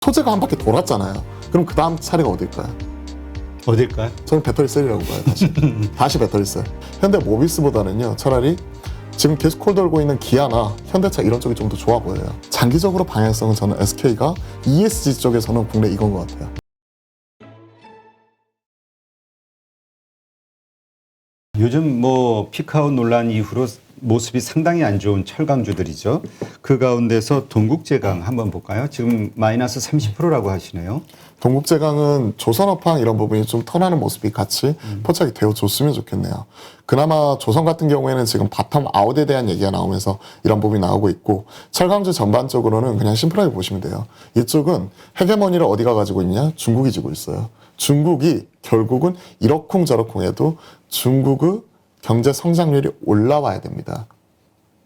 소재가 한 바퀴 돌았잖아요. 그럼 그 다음 차례가 어딜까요? 어딜까요? 저는 배터리셀이라고 봐요. 다시 배터리셀. 현대 모비스보다는요, 차라리 지금 계속 콜 돌고 있는 기아나 현대차 이런 쪽이 좀 더 좋아 보여요. 장기적으로 방향성은 저는 SK가 ESG 쪽에서는 국내 이건 것 같아요. 요즘 뭐 피크아웃 논란 이후로 모습이 상당히 안 좋은 철강주들이죠. 그 가운데서 동국제강 한번 볼까요? 지금 마이너스 30%라고 하시네요. 동국제강은 조선업황 이런 부분이 좀 턴하는 모습이 같이 포착이 되어줬으면 좋겠네요. 그나마 조선 같은 경우에는 지금 바텀 아웃에 대한 얘기가 나오면서 이런 부분이 나오고 있고, 철강주 전반적으로는 그냥 심플하게 보시면 돼요. 이쪽은 헤게모니를 어디가 가지고 있냐? 중국이 지고 있어요. 중국이 결국은 이러쿵저러쿵 해도 중국의 경제 성장률이 올라와야 됩니다.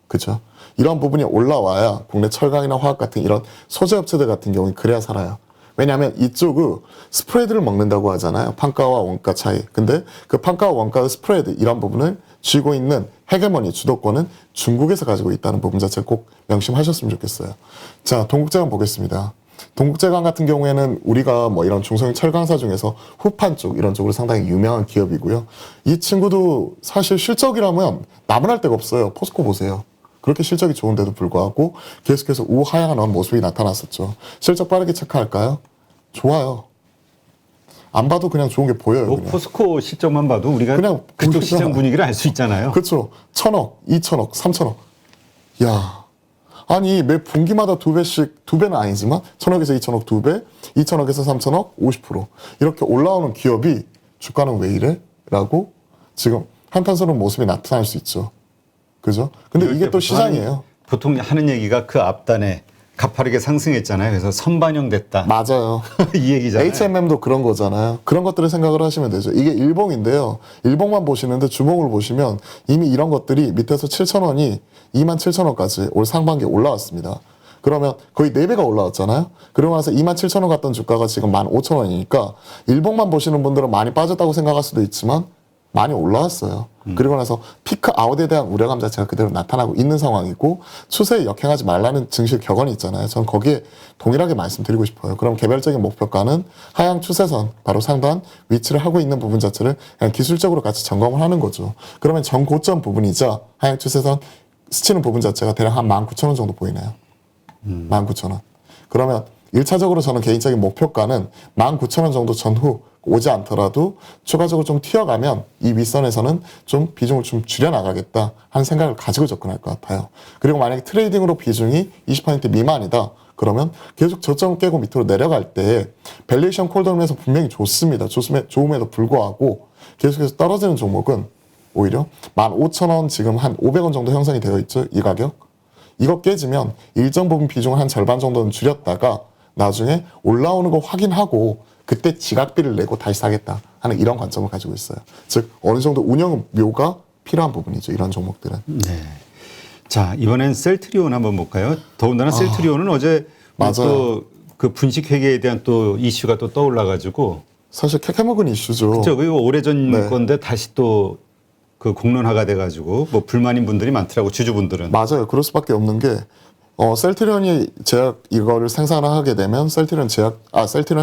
그죠? 이런 부분이 올라와야 국내 철강이나 화학 같은 이런 소재 업체들 같은 경우는 그래야 살아요. 왜냐하면 이쪽은 스프레드를 먹는다고 하잖아요. 판가와 원가 차이. 근데 그 판가와 원가의 스프레드 이런 부분을 쥐고 있는 헤게모니 주도권은 중국에서 가지고 있다는 부분 자체를 꼭 명심하셨으면 좋겠어요. 자, 동국제강 보겠습니다. 동국제강 같은 경우에는 우리가 뭐 이런 중소형 철강사 중에서 후판 쪽 이런 쪽으로 상당히 유명한 기업이고요. 이 친구도 사실 실적이라면 나무랄 데가 없어요. 포스코 보세요. 그렇게 실적이 좋은데도 불구하고 계속해서 우하향하는 모습이 나타났었죠. 실적 빠르게 체크할까요? 좋아요. 안 봐도 그냥 좋은 게 보여요. 뭐 그냥. 포스코 실적만 봐도 우리가 그냥 그쪽 보이잖아. 시장 분위기를 알 수 있잖아요. 그렇죠. 1,000억, 2,000억, 3,000억. 야, 아니 매 분기마다 두 배씩, 두 배는 아니지만 1,000억에서 2,000억 두 배, 2,000억에서 3,000억 50% 이렇게 올라오는 기업이 주가는 왜 이래? 라고 지금 한탄스러운 모습이 나타날 수 있죠. 그죠? 근데 이게 또 시장이에요. 보통 하는 얘기가 그 앞단에 가파르게 상승했잖아요. 그래서 선반영됐다. 맞아요. 이 얘기잖아요. HMM도 그런 거잖아요. 그런 것들을 생각을 하시면 되죠. 이게 일봉인데요. 일봉만 보시는데 주봉을 보시면 이미 이런 것들이 밑에서 7,000원이 27,000원까지 올 상반기에 올라왔습니다. 그러면 거의 4배가 올라왔잖아요. 그러고 나서 27,000원 갔던 주가가 지금 15,000원이니까 일봉만 보시는 분들은 많이 빠졌다고 생각할 수도 있지만 많이 올라왔어요. 그리고 나서 피크 아웃에 대한 우려감 자체가 그대로 나타나고 있는 상황이고, 추세에 역행하지 말라는 증시 격언이 있잖아요. 전 거기에 동일하게 말씀드리고 싶어요. 그럼 개별적인 목표가는 하향 추세선 바로 상단 위치를 하고 있는 부분 자체를 그냥 기술적으로 같이 점검을 하는 거죠. 그러면 전고점 부분이자 하향 추세선 스치는 부분 자체가 대략 한 19,000원 정도 보이나요? 19,000원. 그러면 1차적으로 저는 개인적인 목표가는 19,000원 정도 전후 오지 않더라도 추가적으로 좀 튀어가면 이 윗선에서는 좀 비중을 좀 줄여나가겠다 하는 생각을 가지고 접근할 것 같아요. 그리고 만약에 트레이딩으로 비중이 20% 미만이다. 그러면 계속 저점을 깨고 밑으로 내려갈 때 밸류에이션 콜덤에서 분명히 좋습니다. 좋음에도 불구하고 계속해서 떨어지는 종목은 오히려 15,000원 지금 한 500원 정도 형성이 되어 있죠. 이 가격. 이거 깨지면 일정 부분 비중을 한 절반 정도는 줄였다가 나중에 올라오는 거 확인하고 그때 지각비를 내고 다시 사겠다 하는 이런 관점을 가지고 있어요. 즉 어느 정도 운영 묘가 필요한 부분이죠. 이런 종목들은. 네. 자, 이번엔 셀트리온 한번 볼까요? 더군다나 셀트리온은 어제 맞아요. 또 그 분식 회계에 대한 또 이슈가 또 떠올라가지고 사실 캐캐먹은 이슈죠. 그죠? 그리고 오래전 네. 건데 다시 또 그 공론화가 돼가지고 뭐 불만인 분들이 많더라고, 주주분들은. 맞아요. 그럴 수밖에 없는 게 셀트리온이 제약 이거를 생산을 하게 되면 셀트리온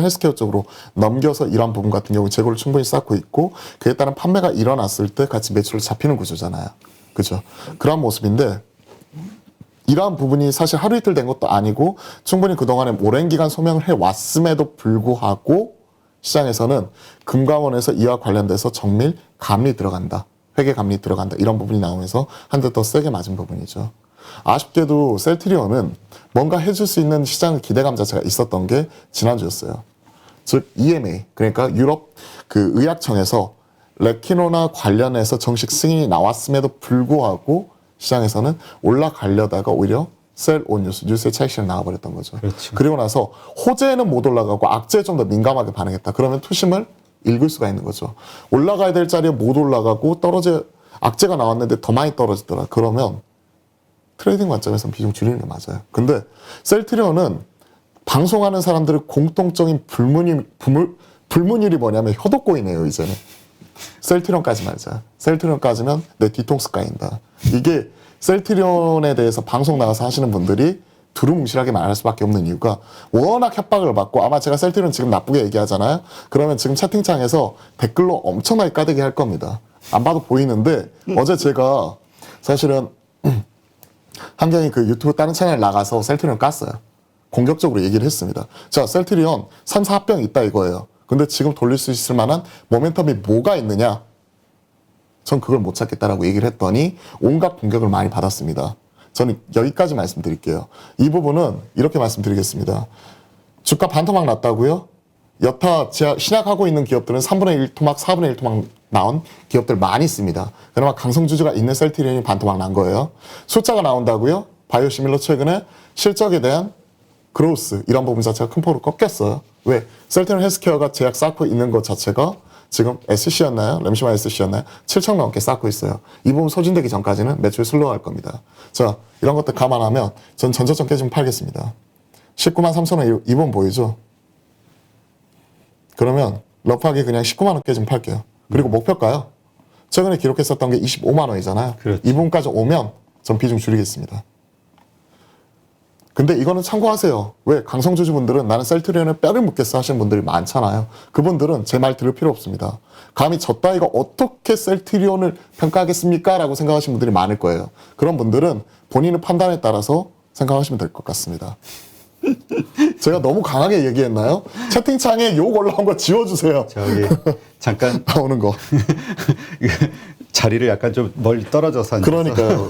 헬스케어 쪽으로 넘겨서 이런 부분 같은 경우 재고를 충분히 쌓고 있고, 그에 따른 판매가 일어났을 때 같이 매출을 잡히는 구조잖아요. 그죠? 그런 모습인데 이러한 부분이 사실 하루 이틀 된 것도 아니고 충분히 그동안에 오랜 기간 소명을 해왔음에도 불구하고 시장에서는 금감원에서 이와 관련돼서 정밀 감리 들어간다. 회계 감리 들어간다. 이런 부분이 나오면서 한 대 더 세게 맞은 부분이죠. 아쉽게도 셀트리온은 뭔가 해줄 수 있는 시장 기대감 자체가 있었던 게 지난주였어요. 즉 EMA, 그러니까 유럽 그 의약청에서 레키노나 관련해서 정식 승인이 나왔음에도 불구하고 시장에서는 올라가려다가 오히려 셀온 뉴스의 차익실이 나와버렸던 거죠. 그렇죠. 그리고 나서 호재는 못 올라가고 악재에 좀 더 민감하게 반응했다. 그러면 투심을 읽을 수가 있는 거죠. 올라가야 될 자리에 못 올라가고 악재가 나왔는데 더 많이 떨어지더라. 그러면 트레이딩 관점에서는 비중 줄이는 게 맞아요. 근데 셀트리온은 방송하는 사람들의 공통적인 불문율이 뭐냐면 효도꼬이네요, 이제는. 셀트리온까지 말자. 셀트리온까지면 내 뒤통수 까인다. 이게 셀트리온에 대해서 방송 나가서 하시는 분들이 두루뭉실하게 말할 수밖에 없는 이유가 워낙 협박을 받고 아마 제가 셀트리온 지금 나쁘게 얘기하잖아요. 그러면 지금 채팅창에서 댓글로 엄청나게 까대기 할 겁니다. 안 봐도 보이는데 어제 제가 사실은 한경이 그 유튜브 다른 채널 나가서 셀트리온 깠어요. 공격적으로 얘기를 했습니다. 자, 셀트리온 3, 4합병 있다 이거예요. 근데 지금 돌릴 수 있을 만한 모멘텀이 뭐가 있느냐? 전 그걸 못 찾겠다라고 얘기를 했더니 온갖 공격을 많이 받았습니다. 저는 여기까지 말씀드릴게요. 이 부분은 이렇게 말씀드리겠습니다. 주가 반토막 났다고요? 여타 신약하고 있는 기업들은 3분의 1 토막, 4분의 1 토막 나온 기업들 많이 있습니다. 그나마 강성주주가 있는 셀트리온이 반토막 난 거예요. 숫자가 나온다고요? 바이오시밀러 최근에 실적에 대한 그로스 이런 부분 자체가 큰 폭으로 꺾였어요. 왜? 셀트리온 헬스케어가 제약 쌓고 있는 것 자체가 지금 SC였나요? 램시마 SC였나요? 7천 넘게 쌓고 있어요. 이 부분 소진되기 전까지는 매출 슬로우할 겁니다. 자, 이런 것들 감안하면 전 전저점 깨지면 팔겠습니다. 19만 3천 원 이 부분 보이죠? 그러면 러프하게 그냥 19만 원 깨지면 팔게요. 그리고 목표가요. 최근에 기록했었던 게 25만 원이잖아요. 그렇죠. 이 부분까지 오면 전 비중 줄이겠습니다. 근데 이거는 참고하세요. 왜? 강성주주분들은 나는 셀트리온에 뼈를 묻겠어 하시는 분들이 많잖아요. 그분들은 제 말 들을 필요 없습니다. 감히 저 따위가 어떻게 셀트리온을 평가하겠습니까? 라고 생각하시는 분들이 많을 거예요. 그런 분들은 본인의 판단에 따라서 생각하시면 될 것 같습니다. 제가 너무 강하게 얘기했나요? 채팅창에 욕 올라온 거 지워주세요. 저기 잠깐 나오는 거. 자리를 약간 좀 멀리 떨어져서 앉아서. 그러니까요.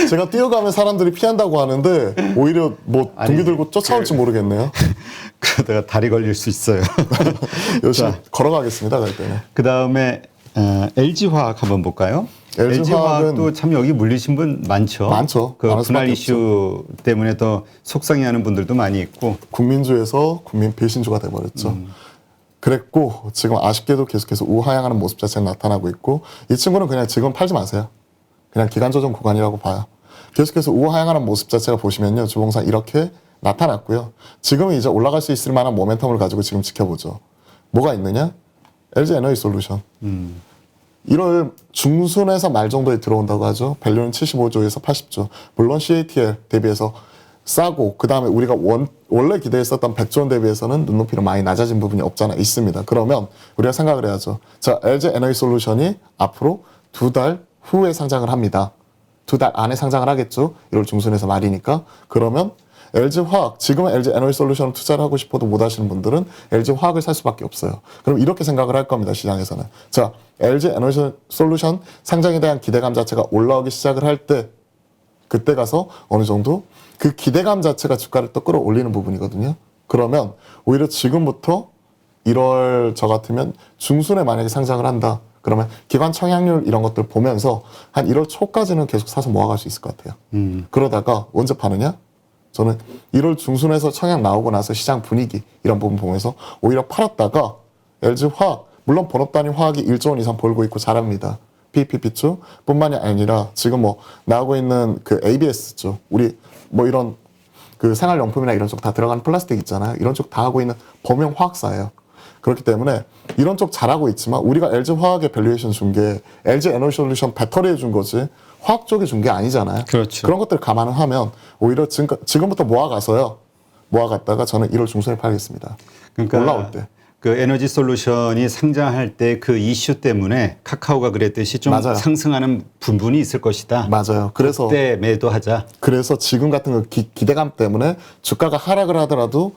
제가 뛰어가면 사람들이 피한다고 하는데 오히려 뭐 동기 들고 쫓아올지 모르겠네요. 그러다가 다리 걸릴 수 있어요. 열심히 걸어가겠습니다. 갈 때는. 그 다음에 LG화학 한번 볼까요? LG 화학은 LG화학도 참 여기 물리신 분 많죠. 많죠. 그 많을 분할 수밖에 이슈 때문에 더 속상해하는 분들도 많이 있고. 국민주에서 국민 배신주가 돼버렸죠. 그랬고 지금 아쉽게도 계속해서 우하향하는 모습 자체가 나타나고 있고 이 친구는 그냥 지금 팔지 마세요. 그냥 기간 조정 구간이라고 봐요. 계속해서 우하향하는 모습 자체가 보시면요. 주봉상 이렇게 나타났고요. 지금은 이제 올라갈 수 있을 만한 모멘텀을 가지고 지금 지켜보죠. 뭐가 있느냐? LG 에너지 솔루션. 1월 중순에서 말 정도에 들어온다고 하죠. 밸류는 75조에서 80조. 물론 CATL 대비해서 싸고 그 다음에 우리가 원래 기대했었던 100조 원 대비해서는 눈높이로 많이 낮아진 부분이 없잖아 있습니다. 그러면 우리가 생각을 해야죠. 자, LG 에너지 솔루션이 앞으로 2달 후에 상장을 합니다. 2달 안에 상장을 하겠죠. 1월 중순에서 말이니까. 그러면 LG 화학, 지금은 LG 에너지 솔루션을 투자를 하고 싶어도 못 하시는 분들은 LG 화학을 살 수밖에 없어요. 그럼 이렇게 생각을 할 겁니다. 시장에서는. 자, LG 에너지 솔루션 상장에 대한 기대감 자체가 올라오기 시작을 할 때 그때 가서 어느 정도 그 기대감 자체가 주가를 또 끌어올리는 부분이거든요. 그러면 오히려 지금부터 1월 저 같으면 중순에 만약에 상장을 한다. 그러면 기관 청약률 이런 것들 보면서 한 1월 초까지는 계속 사서 모아갈 수 있을 것 같아요. 그러다가 언제 파느냐? 저는 1월 중순에서 청약 나오고 나서 시장 분위기 이런 부분 보면서 오히려 팔았다가 LG 화학, 물론 본업 단위 화학이 1조 원 이상 벌고 있고 잘합니다. PPP 쪽 뿐만이 아니라 지금 뭐 나오고 있는 그 ABS 쪽 우리 뭐 이런 그 생활용품이나 이런 쪽 다 들어가는 플라스틱 있잖아요. 이런 쪽 다 하고 있는 범용 화학사예요. 그렇기 때문에 이런 쪽 잘하고 있지만 우리가 LG 화학의 밸류에이션 준 게 LG 에너지 솔루션 배터리에 준 거지 화학 쪽에 준 게 아니잖아요. 그렇죠. 그런 것들 감안을 하면 오히려 지금부터 모아가서요. 모아갔다가 저는 1월 중순에 팔겠습니다. 그러니까 올라올 때. 그 에너지 솔루션이 상장할 때 그 이슈 때문에 카카오가 그랬듯이 좀 맞아요. 상승하는 부분이 있을 것이다. 맞아요. 그래서 그때 매도하자. 그래서 지금 같은 그 기대감 때문에 주가가 하락을 하더라도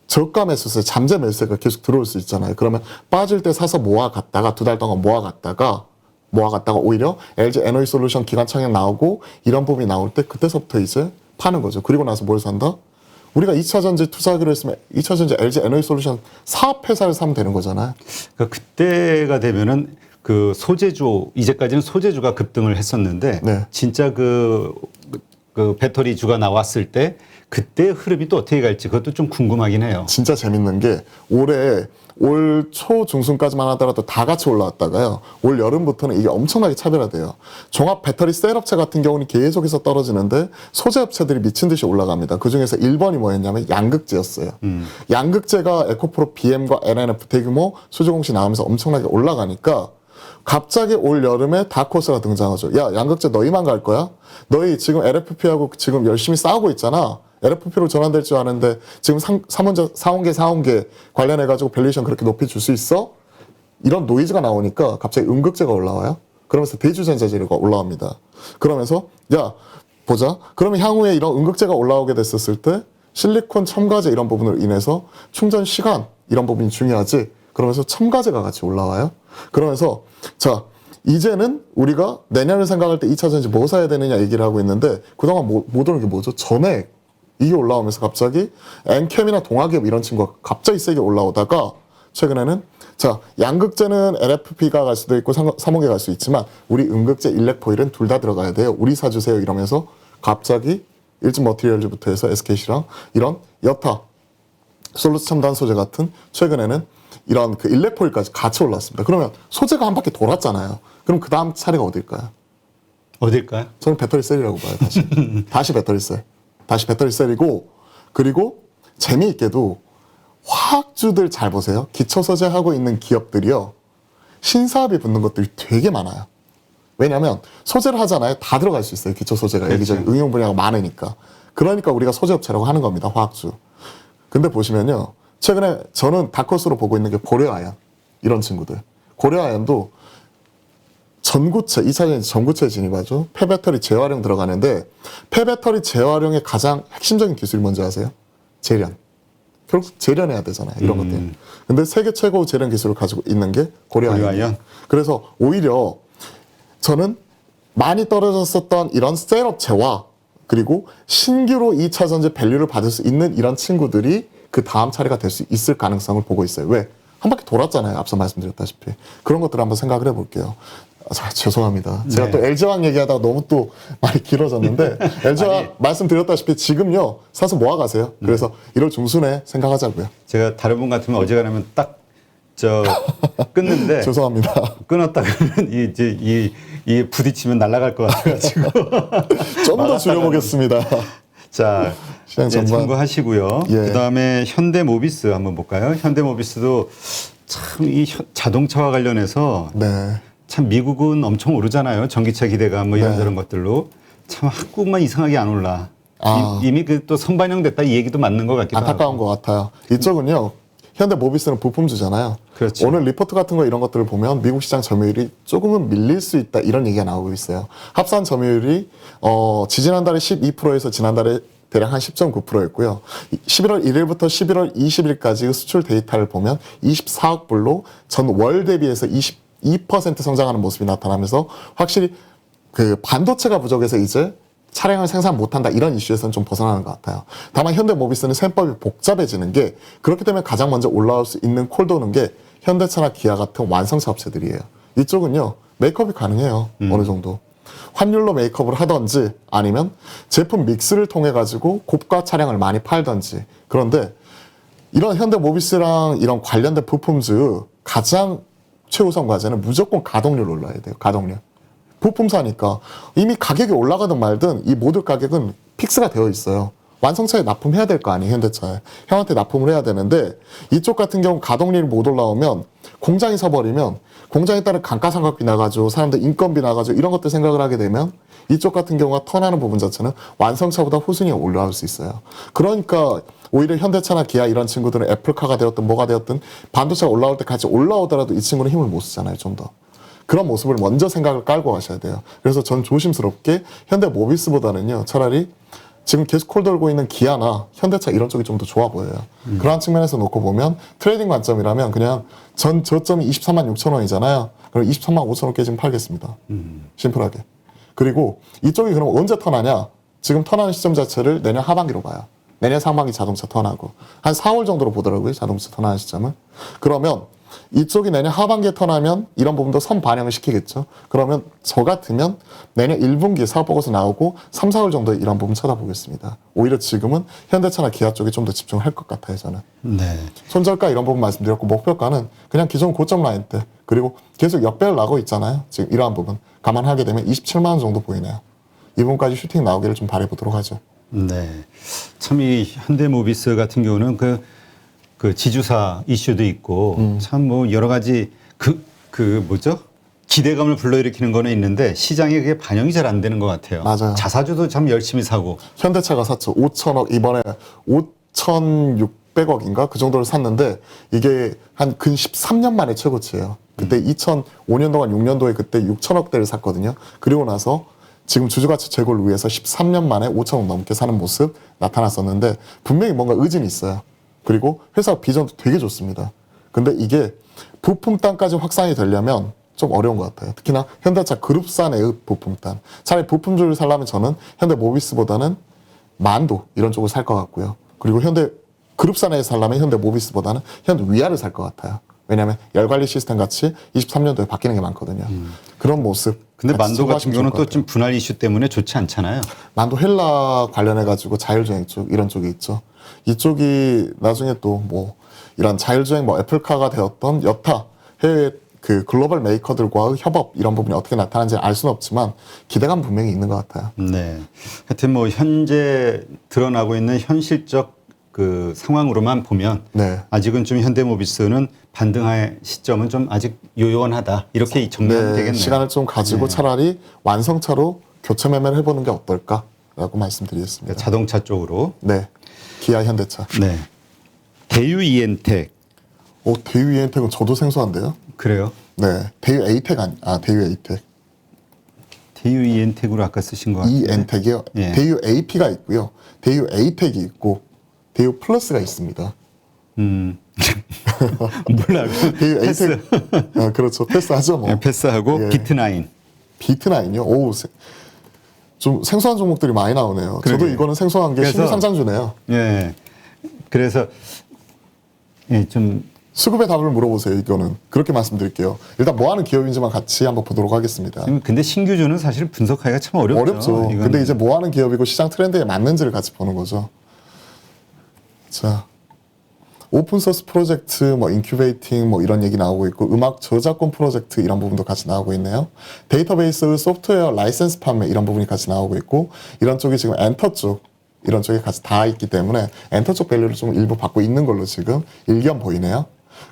저가 매수세, 잠재 매수세가 계속 들어올 수 있잖아요. 그러면 빠질 때 사서 모아갔다가 2달 동안 모아갔다가 오히려 LG 에너지 솔루션 기관 청약 나오고 이런 부분이 나올 때 그때서부터 이제 파는 거죠. 그리고 나서 뭘 산다? 우리가 2차전지 투자하기로 했으면 2차전지 LG 에너지 솔루션 사업회사를 사면 되는 거잖아요. 그러니까 그때가 되면은 그 소재주 이제까지는 소재주가 급등을 했었는데 네. 진짜 그 배터리주가 나왔을 때 그때 흐름이 또 어떻게 갈지 그것도 좀 궁금하긴 해요. 진짜 재밌는 게 올해 올 초 중순까지만 하더라도 다 같이 올라왔다가요. 올 여름부터는 이게 엄청나게 차별화돼요. 종합 배터리 셀 업체 같은 경우는 계속해서 떨어지는데 소재 업체들이 미친 듯이 올라갑니다. 그중에서 1번이 뭐였냐면 양극재였어요. 양극재가 에코프로 BM과 LNF 대규모 수주 공시 나오면서 엄청나게 올라가니까 갑자기 올 여름에 다크호스가 등장하죠. 야, 양극재 너희만 갈 거야? 너희 지금 LFP하고 지금 열심히 싸우고 있잖아. LFP로 전환될 줄 아는데 지금 사원계 관련해가지고 밸류에이션 그렇게 높이 줄 수 있어? 이런 노이즈가 나오니까 갑자기 음극재가 올라와요. 그러면서 대주전자 재료가 올라옵니다. 그러면서 야 보자. 그러면 향후에 이런 음극재가 올라오게 됐었을 때 실리콘 첨가제 이런 부분으로 인해서 충전 시간 이런 부분이 중요하지. 그러면서 첨가제가 같이 올라와요. 그러면서 자 이제는 우리가 내년을 생각할 때 2차 전지 뭐 사야 되느냐 얘기를 하고 있는데 그동안 못 오는 게 뭐죠? 전액 이게 올라오면서 갑자기 엔캠이나 동화기업 이런 친구가 갑자기 세게 올라오다가 최근에는 자 양극재는 LFP가 갈 수도 있고 삼원계 갈 수 있지만 우리 음극재 일렉포일은 둘 다 들어가야 돼요. 우리 사주세요 이러면서 갑자기 일진 머티리얼즈부터 해서 SKC랑 이런 여타 솔루스 첨단 소재 같은 최근에는 이런 그 일렉포일까지 같이 올랐습니다. 그러면 소재가 한 바퀴 돌았잖아요. 그럼 그 다음 차례가 어딜까요? 어딜까요? 저는 배터리셀이라고 봐요. 다시 배터리셀. 다시 배터리셀이고 그리고 재미있게도 화학주들 잘 보세요. 기초 소재 하고 있는 기업들이요. 신사업이 붙는 것들이 되게 많아요. 왜냐하면 소재를 하잖아요. 다 들어갈 수 있어요. 기초 소재가 그렇죠. 여기저기 응용 분야가 많으니까. 그러니까 우리가 소재업체라고 하는 겁니다. 화학주. 근데 보시면요. 최근에 저는 다크호스로 보고 있는 게 고려아연 이런 친구들. 고려아연도 전구체, 2차전지 전구체 진입하죠. 폐배터리 재활용 들어가는데 폐배터리 재활용의 가장 핵심적인 기술이 뭔지 아세요? 재련. 결국 재련해야 되잖아요. 이런 것들. 근데 세계 최고 재련 기술을 가지고 있는 게 고려아연. 그래서 오히려 저는 많이 떨어졌었던 이런 셀업체와 그리고 신규로 2차 전지 밸류를 받을 수 있는 이런 친구들이 그 다음 차례가 될 수 있을 가능성을 보고 있어요. 왜? 한 바퀴 돌았잖아요. 앞서 말씀드렸다시피. 그런 것들을 한번 생각을 해볼게요. 죄송합니다. 제가 또 LG화학 얘기하다가 너무 또 많이 길어졌는데 LG화학 말씀드렸다시피 지금요. 사서 모아가세요. 그래서 1월 중순에 생각하자고요. 제가 다른 분 같으면 어지간하면 딱 끊는데 죄송합니다. 끊었다 그러면 이 부딪히면 날아갈 것 같아가지고 좀 더 줄여보겠습니다. 자, 시장 전반. 참고하시고요. 예. 그다음에 현대모비스 한번 볼까요? 현대모비스도 참 이 자동차와 관련해서 네. 참 미국은 엄청 오르잖아요. 전기차 기대감 뭐 이런저런 것들로 참 한국만 이상하게 안 올라. 이미 그 또 선반영됐다 이 얘기도 맞는 것 같기도 안타까운 하고. 것 같아요. 이쪽은요. 현대모비스는 부품주잖아요. 그렇죠. 오늘 리포트 같은 거 이런 것들을 보면 미국 시장 점유율이 조금은 밀릴 수 있다 이런 얘기가 나오고 있어요. 합산 점유율이 지지난달에 12%에서 지난달에 대략 한 10.9%였고요. 11월 1일부터 11월 20일까지 수출 데이터를 보면 24억 불로 전 월 대비해서 22% 성장하는 모습이 나타나면서 확실히 그 반도체가 부족해서 이제 차량을 생산 못한다 이런 이슈에서는 좀 벗어나는 것 같아요. 다만 현대모비스는 셈법이 복잡해지는 게 그렇기 때문에 가장 먼저 올라올 수 있는 콜 도는 게 현대차나 기아 같은 완성차 업체들이에요. 이쪽은요 메이크업이 가능해요. 어느 정도. 환율로 메이크업을 하든지 아니면 제품 믹스를 통해 가지고 고가 차량을 많이 팔든지. 그런데 이런 현대모비스랑 이런 관련된 부품주 가장 최우선 과제는 무조건 가동률 올라야 돼요. 가동률. 부품사니까 이미 가격이 올라가든 말든 이 모듈 가격은 픽스가 되어 있어요. 완성차에 납품해야 될 거 아니에요. 현대차에. 형한테 납품을 해야 되는데 이쪽 같은 경우 가동률이 못 올라오면 공장이 서버리면 공장에 따른 감가상각비 나가지고 사람들 인건비 나가지고 이런 것들 생각을 하게 되면 이쪽 같은 경우가 턴하는 부분 자체는 완성차보다 후순위가 올라올 수 있어요. 그러니까 오히려 현대차나 기아 이런 친구들은 애플카가 되었든 뭐가 되었든 반도체가 올라올 때 같이 올라오더라도 이 친구는 힘을 못 쓰잖아요. 좀 더. 그런 모습을 먼저 생각을 깔고 가셔야 돼요. 그래서 전 조심스럽게 현대모비스보다는요. 차라리 지금 계속 콜 돌고 있는 기아나 현대차 이런 쪽이 좀 더 좋아 보여요. 그러한 측면에서 놓고 보면 트레이딩 관점이라면 그냥 전 저점이 23만 6천 원이잖아요. 그럼 23만 5천 원께 지금 팔겠습니다. 심플하게. 그리고 이쪽이 그럼 언제 턴하냐? 지금 턴하는 시점 자체를 내년 하반기로 봐요. 내년 상반기 자동차 턴하고 한 4월 정도로 보더라고요. 자동차 턴하는 시점은. 그러면 이쪽이 내년 하반기에 턴하면 이런 부분도 선 반영을 시키겠죠. 그러면 저 같으면 내년 1분기에 사업보고서 나오고 3, 4월 정도에 이런 부분 쳐다보겠습니다. 오히려 지금은 현대차나 기아 쪽에 좀 더 집중할 것 같아요. 저는. 네. 손절가 이런 부분 말씀드렸고 목표가는 그냥 기존 고점 라인 때 그리고 계속 역배열 나고 있잖아요. 지금 이러한 부분 감안하게 되면 27만 원 정도 보이네요. 이 부분까지 슈팅 나오기를 좀 바라보도록 하죠. 네. 참 이 현대모비스 같은 경우는 그 지주사 이슈도 있고 참 뭐 여러 가지 그 뭐죠? 기대감을 불러일으키는 거는 있는데 시장에 그게 반영이 잘 안 되는 것 같아요. 맞아요. 자사주도 참 열심히 사고. 현대차가 샀죠. 5천억 이번에 5,600억인가 그 정도를 샀는데 이게 한 근 13년 만에 최고치예요. 그때 2005년도가 6년도에 그때 6천억대를 샀거든요. 그리고 나서 지금 주주가치 제고를 위해서 13년 만에 5천억 넘게 사는 모습 나타났었는데 분명히 뭔가 의지는 있어요. 그리고 회사 비전도 되게 좋습니다. 근데 이게 부품단까지 확산이 되려면 좀 어려운 것 같아요. 특히나 현대차 그룹사내의 부품단. 차라리 부품주를 살려면 저는 현대모비스보다는 만도 이런 쪽을 살 것 같고요. 그리고 현대 그룹사내에 살려면 현대모비스보다는 현대위아를 살 것 같아요. 왜냐하면 열관리 시스템 같이 23년도에 바뀌는 게 많거든요. 그런 모습. 근데 같이 만도 같은 참고하시면 경우는 좋을 것 또 같아요. 좀 분할 이슈 때문에 좋지 않잖아요. 만도 헬라 관련해가지고 자율주행 쪽 이런 쪽이 있죠. 이쪽이 나중에 또 뭐 이런 자율주행 뭐 애플카가 되었던 여타 해외 그 글로벌 메이커들과의 협업 이런 부분이 어떻게 나타나는지 알 수는 없지만 기대감 분명히 있는 것 같아요. 네. 하여튼 뭐 현재 드러나고 있는 현실적 그 상황으로만 보면 네. 아직은 좀 현대모비스는 반등할 시점은 좀 아직 요요하다 이렇게 정리하면 네, 되겠네요. 시간을 좀 가지고 차라리 완성차로 교체 매매를 해보는 게 어떨까라고 말씀드리겠습니다. 자동차 쪽으로. 네, 기아 현대차. 네. 대유 이엔텍. 대유 이엔텍은 저도 생소한데요. 그래요? 네, 대유 에이텍 대유 에이텍. 대유 이엔텍으로 아까 쓰신 것 같은데. 이엔텍이요. 예. 대유 AP가 있고요. 대유 에이텍이 있고 대유 플러스가 있습니다. 몰라. 대유 패스. 에이텍. 그렇죠. 패스하죠 뭐. 네, 패스하고 예. 비트나인. 비트나인요. 좀 생소한 종목들이 많이 나오네요. 저도 그러게요. 이거는 생소한 게 그래서- 신규 상장주네요. 예. 그래서 예, 좀 수급의 답을 물어보세요. 이거는 그렇게 말씀드릴게요. 일단 뭐 하는 기업인지만 같이 한번 보도록 하겠습니다. 근데 신규주는 사실 분석하기가 참 어렵죠. 어렵죠. 이거는. 근데 이제 뭐 하는 기업이고 시장 트렌드에 맞는지를 같이 보는 거죠. 자, 오픈소스 프로젝트, 뭐 인큐베이팅, 뭐 이런 얘기 나오고 있고 음악 저작권 프로젝트 이런 부분도 같이 나오고 있네요. 데이터베이스, 소프트웨어 라이센스 판매 이런 부분이 같이 나오고 있고 이런 쪽이 지금 엔터 쪽 이런 쪽이 같이 다 있기 때문에 엔터 쪽 밸류를 좀 일부 받고 있는 걸로 지금 일견 보이네요.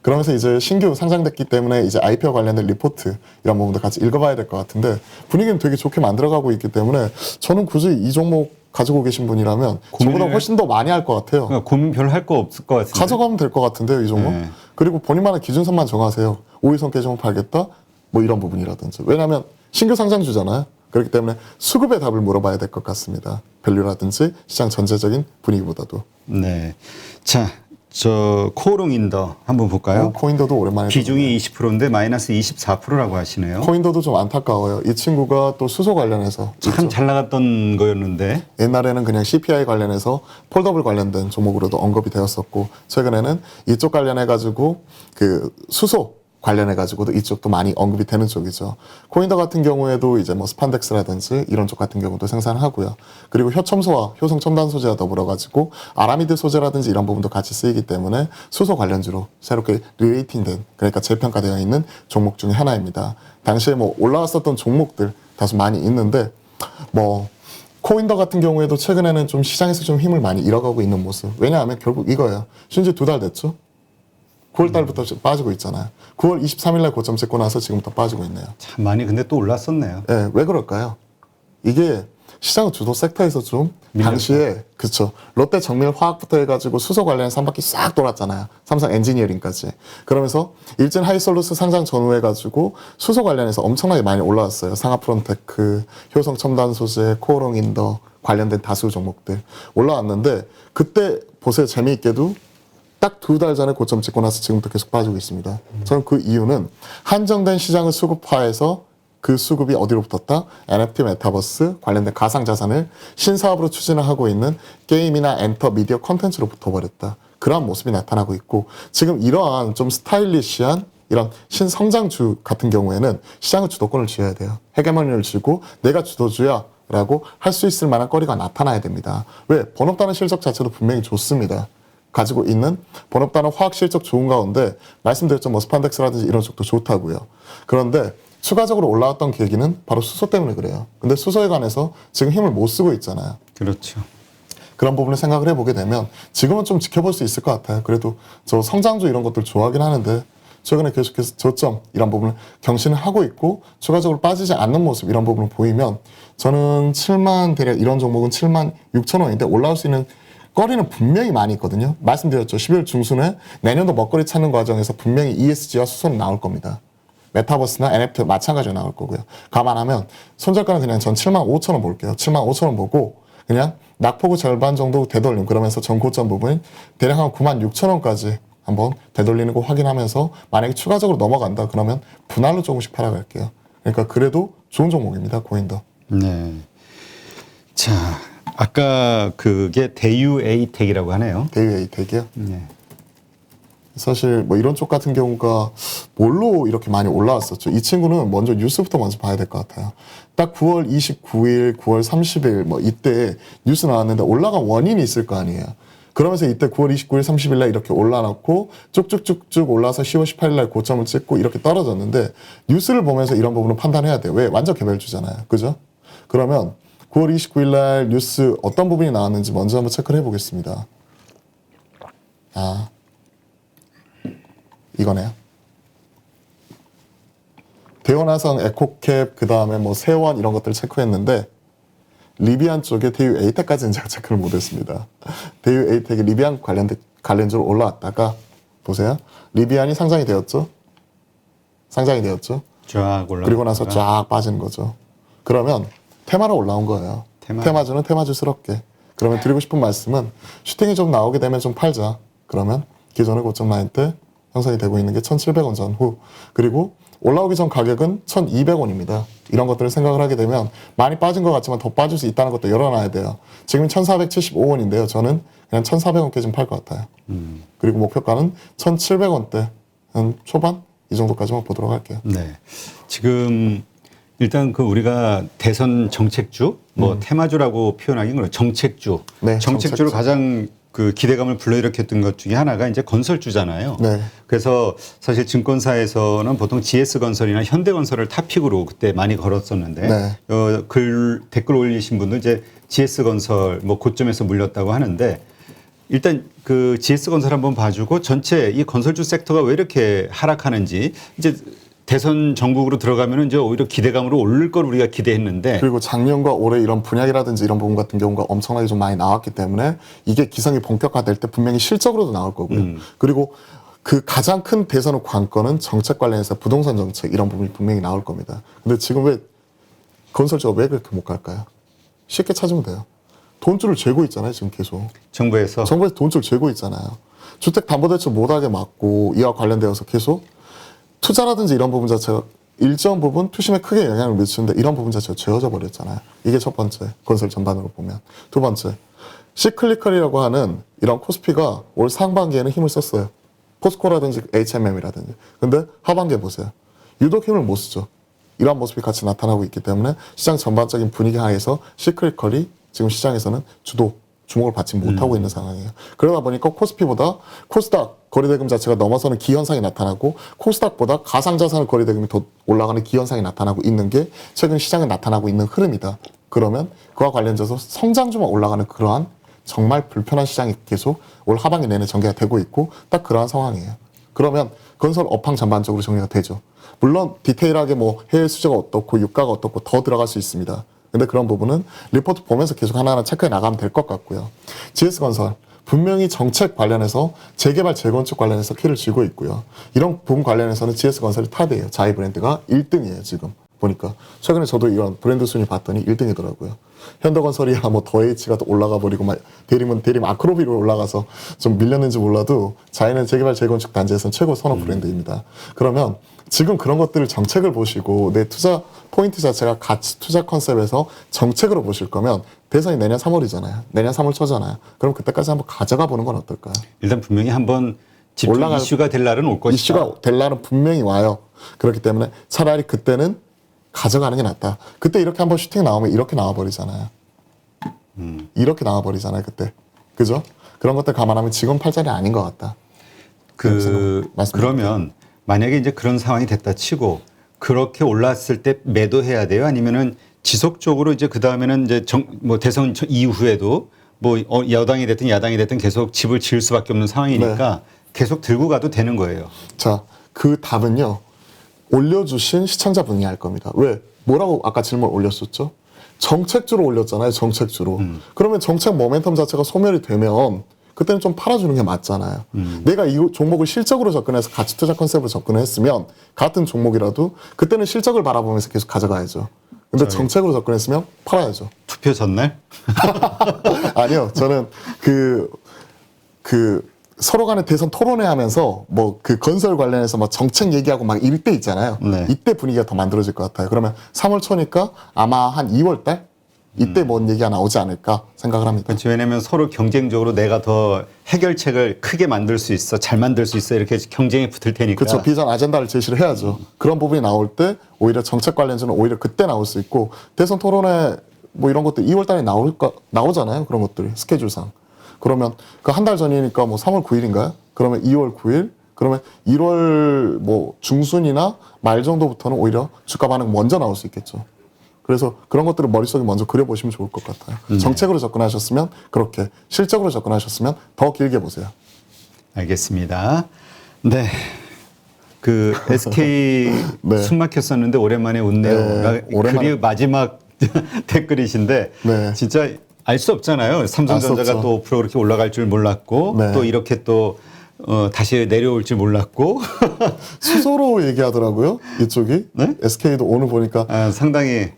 그러면서 이제 신규 상장됐기 때문에 이제 IPO 관련된 리포트 이런 부분도 같이 읽어봐야 될 것 같은데 분위기는 되게 좋게 만들어가고 있기 때문에 저는 굳이 이 종목 가지고 계신 분이라면 저보다 고민을- 훨씬 더 많이 할 것 같아요. 그러니까 고민 별 할 거 없을 것 같은데. 가져가면 될 것 같은데요, 이 종목. 네. 그리고 본인만의 기준선만 정하세요. 5일선 깨지면 팔겠다? 뭐 이런 부분이라든지. 왜냐하면 신규 상장주잖아요. 그렇기 때문에 수급의 답을 물어봐야 될 것 같습니다. 밸류라든지 시장 전체적인 분위기보다도. 네. 자, 저 코오롱인더 한번 볼까요? 코인더도 오랜만에 비중이 20%인데 마이너스 24%라고 하시네요. 코인더도 좀 안타까워요. 이 친구가 또 수소 관련해서 참 잘 나갔던 거였는데. 옛날에는 그냥 CPI 관련해서 폴더블 관련된 종목으로도 언급이 되었었고 최근에는 이쪽 관련해 가지고 그 수소 관련해 가지고도 이쪽도 많이 언급이 되는 쪽이죠. 코인더 같은 경우에도 이제 뭐 스판덱스라든지 이런 쪽 같은 경우도 생산하고요. 그리고 효첨소와 효성 첨단 소재와 더불어 가지고 아라미드 소재라든지 이런 부분도 같이 쓰이기 때문에 수소 관련주로 새롭게 리레이팅된 그러니까 재평가되어 있는 종목 중에 하나입니다. 당시에 뭐 올라왔었던 종목들 다소 많이 있는데 뭐 코인더 같은 경우에도 최근에는 좀 시장에서 좀 힘을 많이 잃어가고 있는 모습. 왜냐하면 결국 이거예요. 현재 2달 됐죠? 9월 달부터 빠지고 있잖아요. 9월 23일 날 고점 찍고 나서 지금부터 빠지고 있네요. 참 많이 근데 또 올랐었네요. 예, 왜 그럴까요? 이게 시장 주도 섹터에서 좀 당시에 그쵸 롯데 정밀 화학부터 해가지고 수소 관련해서 한 바퀴 싹 돌았잖아요. 삼성 엔지니어링까지. 그러면서 일진 하이솔루스 상장 전후해 가지고 수소 관련해서 엄청나게 많이 올라왔어요. 상하프론테크, 효성 첨단 소재, 코오롱 인더 관련된 다수 종목들 올라왔는데 그때 보세요. 재미있게도 딱 2달 전에 고점 찍고 나서 지금부터 계속 빠지고 있습니다. 저는 그 이유는 한정된 시장을 수급화해서 그 수급이 어디로 붙었다? NFT 메타버스 관련된 가상자산을 신사업으로 추진을 하고 있는 게임이나 엔터, 미디어 콘텐츠로 붙어버렸다. 그러한 모습이 나타나고 있고 지금 이러한 좀 스타일리시한 이런 신성장주 같은 경우에는 시장의 주도권을 쥐어야 돼요. 헤게모니를 쥐고 내가 주도주야 라고 할 수 있을 만한 거리가 나타나야 됩니다. 왜? 번업다는 실적 자체도 분명히 좋습니다. 가지고 있는 번업다는 화학 실적 좋은 가운데 말씀드렸죠. 뭐 스판덱스라든지 이런 쪽도 좋다고요. 그런데 추가적으로 올라왔던 계기는 바로 수소 때문에 그래요. 근데 수소에 관해서 지금 힘을 못 쓰고 있잖아요. 그렇죠. 그런 부분을 생각을 해보게 되면 지금은 좀 지켜볼 수 있을 것 같아요. 그래도 저 성장주 이런 것들 좋아하긴 하는데 최근에 계속해서 저점 이런 부분을 경신을 하고 있고 추가적으로 빠지지 않는 모습 이런 부분을 보이면 저는 7만 대략 이런 종목은 7만 6천 원인데 올라올 수 있는 거리는 분명히 많이 있거든요. 말씀드렸죠. 12월 중순에 내년도 먹거리 찾는 과정에서 분명히 ESG와 수소는 나올 겁니다. 메타버스나 NFT 마찬가지로 나올 거고요. 감안하면 손절가는 그냥 전 7만 5천 원 볼게요. 7만 5천 원 보고 그냥 낙폭의 절반 정도 되돌림 그러면서 전고점 부분 대략 한 9만 6천 원까지 한번 되돌리는 거 확인하면서 만약에 추가적으로 넘어간다 그러면 분할로 조금씩 팔아갈게요. 그러니까 그래도 좋은 종목입니다. 고인도. 네. 자, 아까 그게 대유 에이텍이라고 하네요. 대유 에이텍이요. 네. 사실 뭐 이런 쪽 같은 경우가 뭘로 이렇게 많이 올라왔었죠. 이 친구는 먼저 뉴스부터 먼저 봐야 될 것 같아요. 딱 9월 29일, 9월 30일 뭐 이때 뉴스 나왔는데 올라간 원인이 있을 거 아니에요. 그러면서 이때 9월 29일, 30일 날 이렇게 올라놨고 쭉쭉쭉쭉 올라서 10월 18일 날 고점을 찍고 이렇게 떨어졌는데 뉴스를 보면서 이런 부분을 판단해야 돼요. 왜? 완전 개별주잖아요. 그죠? 그러면 9월 29일 날 뉴스 어떤 부분이 나왔는지 먼저 한번 체크를 해보겠습니다. 아, 이거네요. 대원화성, 에코캡, 그 다음에 뭐 세원 이런 것들 체크했는데 리비안 쪽에 대유 에이텍까지는 제가 체크를 못했습니다. 대유 에이텍이 리비안 관련주로 올라왔다가 보세요. 리비안이 상장이 되었죠. 상장이 되었죠. 쫙 올라. 그리고 나서 쫙 빠지는 거죠. 그러면 테마로 올라온 거예요. 테마주는 테마주스럽게. 그러면 드리고 싶은 말씀은 슈팅이 좀 나오게 되면 좀 팔자. 그러면 기존의 고점 라인 때 형성이 되고 있는 게 1,700원 전후. 그리고 올라오기 전 가격은 1,200원입니다. 이런 것들을 생각을 하게 되면 많이 빠진 것 같지만 더 빠질 수 있다는 것도 열어놔야 돼요. 지금 1,475원인데요. 저는 그냥 1,400원께 좀 팔 것 같아요. 그리고 목표가는 1,700원대 한 초반 이 정도까지만 보도록 할게요. 네. 지금 일단 그 우리가 대선 정책주, 뭐 테마주라고 표현하기는 그래요. 정책주. 네, 정책주로 정책주. 가장 그 기대감을 불러일으켰던 것 중에 하나가 이제 건설주잖아요. 네. 그래서 사실 증권사에서는 보통 GS건설이나 현대건설을 탑픽으로 그때 많이 걸었었는데 네. 댓글 올리신 분도 이제 GS건설 뭐 고점에서 물렸다고 하는데 일단 그 GS건설 한번 봐주고 전체 이 건설주 섹터가 왜 이렇게 하락하는지 이제 대선 전국으로 들어가면은 이제 오히려 기대감으로 오를 걸 우리가 기대했는데 그리고 작년과 올해 이런 분양이라든지 이런 부분 같은 경우가 엄청나게 좀 많이 나왔기 때문에 이게 기성이 본격화될 때 분명히 실적으로도 나올 거고요. 그리고 그 가장 큰 대선의 관건은 정책 관련해서 부동산 정책 이런 부분이 분명히 나올 겁니다. 근데 지금 왜 건설주가 왜 그렇게 못 갈까요? 쉽게 찾으면 돼요. 돈줄을 재고 있잖아요. 지금 계속. 정부에서 정부에서 돈줄 재고 있잖아요. 주택담보대출 못하게 막고 이와 관련되어서 계속 투자라든지 이런 부분 자체가 일정 부분 투심에 크게 영향을 미치는데 이런 부분 자체가 죄어져 버렸잖아요. 이게 첫 번째 건설 전반으로 보면. 두 번째 시클리컬이라고 하는 이런 코스피가 올 상반기에는 힘을 썼어요. 포스코라든지 HMM이라든지. 근데 하반기에 보세요. 유독 힘을 못 쓰죠. 이런 모습이 같이 나타나고 있기 때문에 시장 전반적인 분위기 하에서 시클리컬이 지금 시장에서는 주목을 받지 못하고 있는 상황이에요. 그러다 보니까 코스피보다 코스닥 거래대금 자체가 넘어서는 기현상이 나타나고 코스닥보다 가상자산 거래대금이 더 올라가는 기현상이 나타나고 있는 게 최근 시장에 나타나고 있는 흐름이다. 그러면 그와 관련돼서 성장주만 올라가는 그러한 정말 불편한 시장이 계속 올 하반기 내내 전개가 되고 있고 딱 그러한 상황이에요. 그러면 건설 업황 전반적으로 정리가 되죠. 물론 디테일하게 뭐 해외 수주가 어떻고 유가가 어떻고 더 들어갈 수 있습니다. 근데 그런 부분은 리포트 보면서 계속 하나하나 체크해 나가면 될 것 같고요. GS건설 분명히 정책 관련해서 재개발 재건축 관련해서 키를 쥐고 있고요. 이런 부분 관련해서는 GS건설이 탑이에요. 자이 브랜드가 1등이에요. 지금 보니까 최근에 저도 이런 브랜드 순위 봤더니 1등이더라고요. 현대건설이야 뭐 더 H가 또 올라가 버리고 막 대림 아크로비로 올라가서 좀 밀렸는지 몰라도 자이는 재개발 재건축 단지에서는 최고 선호 브랜드입니다. 그러면 지금 그런 것들을 정책을 보시고 내 투자 포인트 자체가 가치 투자 컨셉에서 정책으로 보실 거면 대선이 내년 3월이잖아요. 내년 3월 초잖아요. 그럼 그때까지 한번 가져가 보는 건 어떨까요? 일단 분명히 한번 집중 이슈가 될 날은 올 것이다. 이슈가 될 날은 분명히 와요. 그렇기 때문에 차라리 그때는 가져가는 게 낫다. 그때 이렇게 한번 슈팅 나오면 이렇게 나와버리잖아요. 이렇게 나와버리잖아요. 그때. 그죠? 그런 것들 감안하면 지금 팔자리 아닌 것 같다. 그러면 만약에 이제 그런 상황이 됐다 치고 그렇게 올랐을 때 매도해야 돼요? 아니면은 지속적으로 이제 그 다음에는 이제 뭐 대선 이후에도 뭐 여당이 됐든 야당이 됐든 계속 집을 지을 수밖에 없는 상황이니까 계속 들고 가도 되는 거예요. 자, 그 답은요. 올려주신 시청자분이 할 겁니다. 왜? 뭐라고 아까 질문 올렸었죠? 정책주로 올렸잖아요. 정책주로. 그러면 정책 모멘텀 자체가 소멸이 되면 그때는 좀 팔아주는 게 맞잖아요. 내가 이 종목을 실적으로 접근해서 가치 투자 컨셉으로 접근을 했으면 같은 종목이라도 그때는 실적을 바라보면서 계속 가져가야죠. 근데 정책으로 접근했으면 팔아야죠. 투표 전날? 아니요. 저는 서로 간에 대선 토론회 하면서 뭐 그 건설 관련해서 막 정책 얘기하고 막 이럴 때 있잖아요. 네. 이때 분위기가 더 만들어질 것 같아요. 그러면 3월 초니까 아마 한 2월 달? 이때 뭔 얘기가 나오지 않을까 생각을 합니다. 그렇죠. 왜냐하면 서로 경쟁적으로 내가 더 해결책을 크게 만들 수 있어, 잘 만들 수 있어 이렇게 경쟁에 붙을 테니까. 그렇죠. 비전 아젠다를 제시를 해야죠. 그런 부분이 나올 때 오히려 정책 관련주는 오히려 그때 나올 수 있고 대선 토론회 뭐 이런 것들 2월 달에 나오잖아요. 그런 것들이 스케줄상. 그러면 그 한 달 전이니까 뭐 3월 9일인가요? 그러면 2월 9일? 그러면 1월 뭐 중순이나 말 정도부터는 오히려 주가 반응 먼저 나올 수 있겠죠. 그래서 그런 것들을 머릿속에 먼저 그려보시면 좋을 것 같아요. 정책으로 접근하셨으면 그렇게, 실적으로 접근하셨으면 더 길게 보세요. 알겠습니다. 네. 그 SK 네. 숨 막혔었는데 오랜만에 웃네요. 네, 오랜만에. 글이 마지막 댓글이신데 네. 진짜 알 수 없잖아요. 삼성전자가 알 수 없죠. 또 5% 그렇게 올라갈 줄 몰랐고 네. 또 이렇게 또 다시 내려올 줄 몰랐고 수소로 얘기하더라고요. 이쪽이. 네? SK도 오늘 보니까 상당히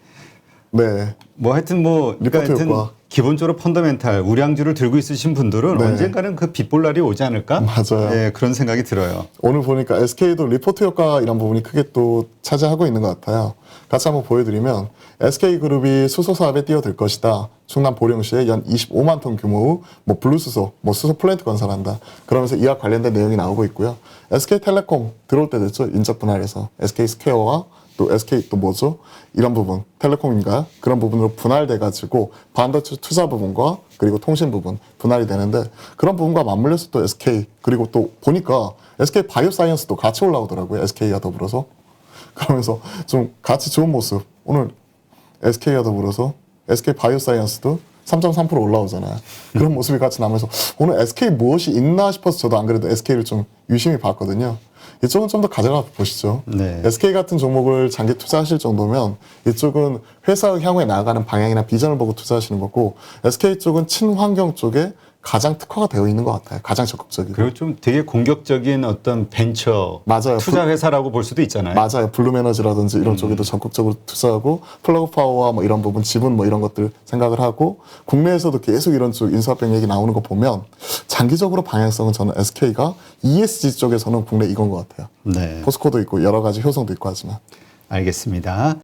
네. 뭐 하여튼 뭐 그러니까 리포트 하여튼 효과. 기본적으로 펀더멘탈 우량주를 들고 있으신 분들은 네. 언젠가는 그 빛볼 날이 오지 않을까? 맞아요. 예, 그런 생각이 들어요. 오늘 보니까 SK도 리포트 효과 이런 부분이 크게 또 차지하고 있는 것 같아요. 같이 한번 보여드리면 SK그룹이 수소 사업에 뛰어들 것이다. 충남 보령시에 연 25만 톤 규모의 뭐 블루수소, 뭐 수소 플랜트 건설한다. 그러면서 이와 관련된 내용이 나오고 있고요. SK텔레콤 들어올 때 됐죠. 인적 분할에서 SK스퀘어와 또 SK 또 뭐죠? 이런 부분, 텔레콤인가요? 그런 부분으로 분할돼가지고 반도체 투자 부분과 그리고 통신 부분 분할이 되는데 그런 부분과 맞물려서 또 SK 그리고 또 보니까 SK 바이오사이언스도 같이 올라오더라고요. SK와 더불어서. 그러면서 좀 같이 좋은 모습. 오늘 SK와 더불어서 SK 바이오사이언스도 3.3% 올라오잖아요. 그런 모습이 같이 나면서 오늘 SK 무엇이 있나 싶어서 저도 안 그래도 SK를 좀 유심히 봤거든요. 이쪽은 좀 더 가져가 보시죠. 네. SK 같은 종목을 장기 투자하실 정도면 이쪽은 회사의 향후에 나아가는 방향이나 비전을 보고 투자하시는 거고 SK 쪽은 친환경 쪽에 가장 특화가 되어 있는 것 같아요. 가장 적극적이고. 그리고 좀 되게 공격적인 어떤 벤처 맞아요. 투자 회사라고 볼 수도 있잖아요. 맞아요. 블루메너지라든지 이런 쪽에도 적극적으로 투자하고 플러그 파워와 뭐 이런 부분, 지분 뭐 이런 것들 생각을 하고 국내에서도 계속 이런 쪽 인수합병 얘기 나오는 거 보면 장기적으로 방향성은 저는 SK가 ESG 쪽에서는 국내 이건 것 같아요. 네. 포스코도 있고 여러 가지 효성도 있고 하지만. 알겠습니다.